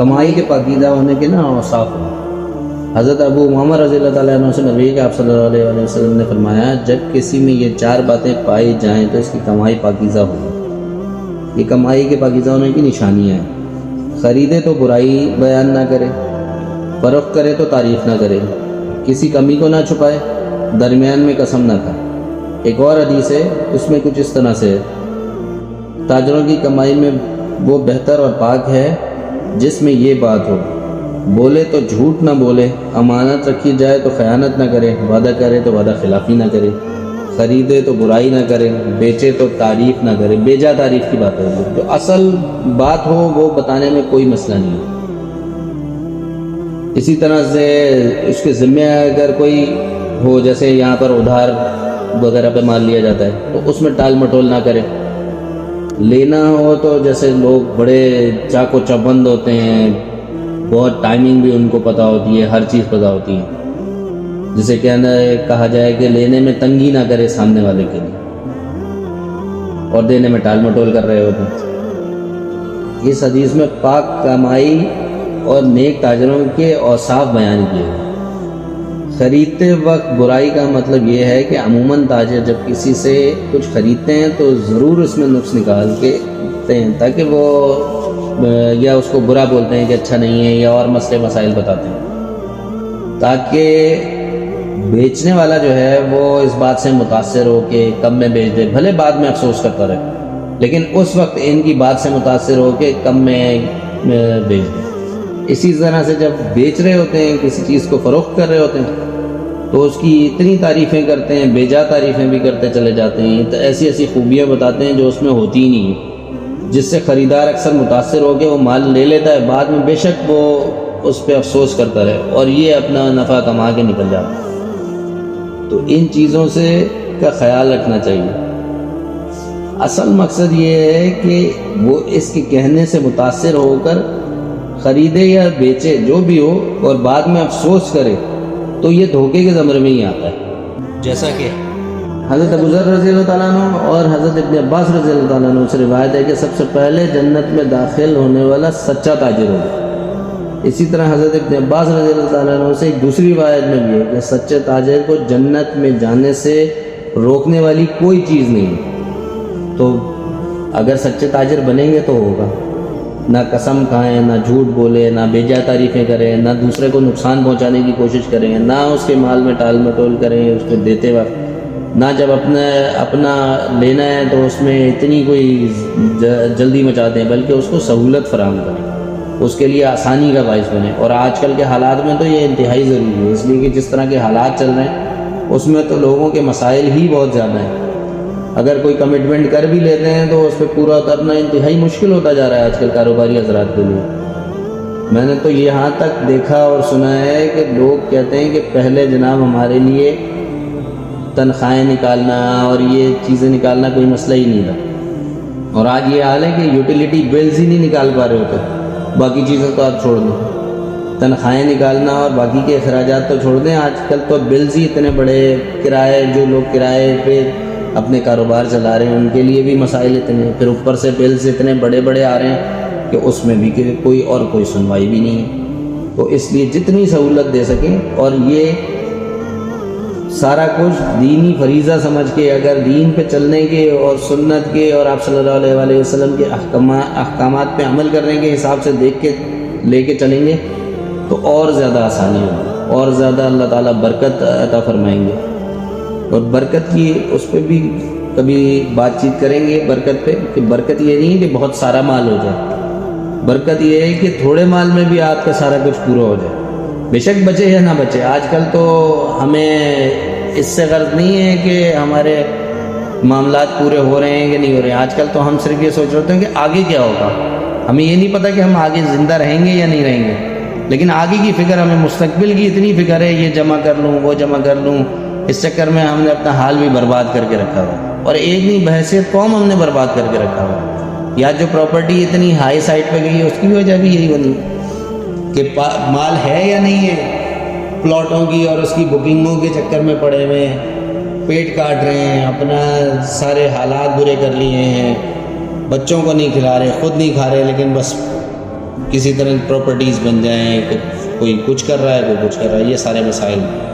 کمائی کے پاکیزہ ہونے کے نا اوصاف ہیں۔ حضرت ابو محمد رضی اللہ تعالیٰ عنہ سے مروی ہے کہ آپ صلی اللہ علیہ وسلم نے فرمایا جب کسی میں یہ 4 باتیں پائی جائیں تو اس کی کمائی پاکیزہ ہوگی۔ یہ کمائی کے پاکیزہ ہونے کی نشانیاں ہیں۔ خریدے تو برائی بیان نہ کرے، فروخت کرے تو تعریف نہ کرے، کسی کمی کو نہ چھپائے، درمیان میں قسم نہ کھائے۔ ایک اور حدیث ہے، اس میں کچھ اس طرح سے ہے، تاجروں کی کمائی میں وہ بہتر اور پاک ہے جس میں یہ بات ہو، بولے تو جھوٹ نہ بولے، امانت رکھی جائے تو خیانت نہ کرے، وعدہ کرے تو وعدہ خلافی نہ کرے، خریدے تو برائی نہ کرے، بیچے تو تعریف نہ کرے۔ بیجا تعریف کی بات ہے، جو اصل بات ہو وہ بتانے میں کوئی مسئلہ نہیں ہے۔ اسی طرح سے اس کے ذمہ اگر کوئی ہو، جیسے یہاں پر ادھار وغیرہ پہ مال لیا جاتا ہے تو اس میں ٹال مٹول نہ کرے۔ لینا ہو تو جیسے لوگ بڑے چاق و چوبند ہوتے ہیں، بہت ٹائمنگ بھی ان کو پتہ ہوتی ہے، ہر چیز پتہ ہوتی ہے، جسے کہا جائے کہ لینے میں تنگی نہ کرے سامنے والے کے لیے، اور دینے میں ٹال مٹول کر رہے ہوتے ہیں۔ اس حدیث میں پاک کمائی اور نیک تاجروں کے اوصاف بیان کیے ہیں۔ خریدتے وقت برائی کا مطلب یہ ہے کہ عموماً تاجر جب کسی سے کچھ خریدتے ہیں تو ضرور اس میں نقص نکال کے دیتے ہیں، تاکہ وہ یا اس کو برا بولتے ہیں کہ اچھا نہیں ہے، یا اور مسئلے مسائل بتاتے ہیں، تاکہ بیچنے والا جو ہے وہ اس بات سے متاثر ہو کہ کم میں بیچ دے، بھلے بعد میں افسوس کرتا رہے، لیکن اس وقت ان کی بات سے متاثر ہو کہ کم میں بیچ دے۔ اسی طرح سے جب بیچ رہے ہوتے ہیں، کسی چیز کو فروخت کر رہے ہوتے ہیں، تو اس کی اتنی تعریفیں کرتے ہیں، بیجا تعریفیں بھی کرتے چلے جاتے ہیں، تو ایسی ایسی خوبیاں بتاتے ہیں جو اس میں ہوتی ہی نہیں ہیں، جس سے خریدار اکثر متاثر ہو کے وہ مال لے لیتا ہے، بعد میں بے شک وہ اس پہ افسوس کرتا رہے اور یہ اپنا نفع کما کے نکل جاتا ہے۔ تو ان چیزوں سے کا خیال رکھنا چاہیے۔ اصل مقصد یہ ہے کہ وہ اس کے کہنے سے متاثر ہو کر خریدے یا بیچے جو بھی ہو، اور بعد میں افسوس کرے تو یہ دھوکے کے زمرے میں ہی آتا ہے۔ جیسا کہ حضرت ابو ذر رضی اللہ تعالیٰ عنہ اور حضرت ابن عباس رضی اللہ تعالیٰ عنہ سے روایت ہے کہ سب سے پہلے جنت میں داخل ہونے والا سچا تاجر ہوگا۔ اسی طرح حضرت ابن عباس رضی اللہ تعالیٰ عنہ سے ایک دوسری روایت میں بھی ہے کہ سچے تاجر کو جنت میں جانے سے روکنے والی کوئی چیز نہیں ہے۔ تو اگر سچے تاجر بنیں گے تو ہوگا، نہ قسم کھائیں، نہ جھوٹ بولے، نہ بیجا تعریفیں کریں، نہ دوسرے کو نقصان پہنچانے کی کوشش کریں، نہ اس کے مال میں ٹال مٹول کریں اس کو دیتے وقت، نہ جب اپنا لینا ہے تو اس میں اتنی کوئی جلدی مچا دیں، بلکہ اس کو سہولت فراہم کریں، اس کے لیے آسانی کا باعث بنے۔ اور آج کل کے حالات میں تو یہ انتہائی ضروری ہے، اس لیے کہ جس طرح کے حالات چل رہے ہیں اس میں تو لوگوں کے مسائل ہی بہت زیادہ ہیں۔ اگر کوئی کمٹمنٹ کر بھی لیتے ہیں تو اس پہ پورا اترنا انتہائی مشکل ہوتا جا رہا ہے آج کل کاروباری حضرات کے لیے۔ میں نے تو یہاں تک دیکھا اور سنا ہے کہ لوگ کہتے ہیں کہ پہلے جناب ہمارے لیے تنخواہیں نکالنا اور یہ چیزیں نکالنا کوئی مسئلہ ہی نہیں تھا، اور آج یہ حال ہے کہ یوٹیلیٹی بلز ہی نہیں نکال پا رہے ہوتے، باقی چیزیں تو آپ چھوڑ دیں، تنخواہیں نکالنا اور باقی کے اخراجات تو چھوڑ دیں، آج کل تو بلز ہی اتنے بڑے، کرائے جو لوگ کرائے پہ اپنے کاروبار چلا رہے ہیں ان کے لیے بھی مسائل اتنے، پھر اوپر سے بلز اتنے بڑے بڑے آ رہے ہیں کہ اس میں بھی کوئی سنوائی بھی نہیں ہے۔ تو اس لیے جتنی سہولت دے سکیں، اور یہ سارا کچھ دینی فریضہ سمجھ کے، اگر دین پہ چلنے کے اور سنت کے اور آپ صلی اللہ علیہ وسلم کے احکامات پہ عمل کرنے کے حساب سے دیکھ کے لے کے چلیں گے تو اور زیادہ آسانی ہوگی، اور زیادہ اللہ تعالیٰ برکت عطا فرمائیں گے۔ اور برکت کی اس پہ بھی کبھی بات چیت کریں گے، برکت پہ، کہ برکت یہ نہیں ہے کہ بہت سارا مال ہو جائے، برکت یہ ہے کہ تھوڑے مال میں بھی آپ کا سارا کچھ پورا ہو جائے، بے شک بچے یا نہ بچے۔ آج کل تو ہمیں اس سے غرض نہیں ہے کہ ہمارے معاملات پورے ہو رہے ہیں کہ نہیں ہو رہے ہیں، آج کل تو ہم صرف یہ سوچ رہے ہیں کہ آگے کیا ہوگا۔ ہمیں یہ نہیں پتہ کہ ہم آگے زندہ رہیں گے یا نہیں رہیں گے، لیکن آگے کی فکر ہمیں، مستقبل کی اتنی فکر ہے، یہ جمع کر لوں، وہ جمع کر لوں، اس چکر میں ہم نے اپنا حال بھی برباد کر کے رکھا ہوا، اور ایک نہیں بحیثیت قوم ہم نے برباد کر کے رکھا ہوا۔ یا جو پراپرٹی اتنی ہائی سائٹ پہ گئی ہے اس کی وجہ بھی یہی بنی کہ مال ہے یا نہیں ہے پلاٹوں کی، اور اس کی بکنگوں کے چکر میں پڑے ہوئے ہیں، پیٹ کاٹ رہے ہیں، اپنا سارے حالات برے کر لیے ہیں، بچوں کو نہیں کھلا رہے، خود نہیں کھا رہے، لیکن بس کسی طرح پراپرٹیز بن جائیں, کوئی کچھ کر رہا ہے, کوئی کچھ کر رہا ہے, یہ سارے مسائل ہیں.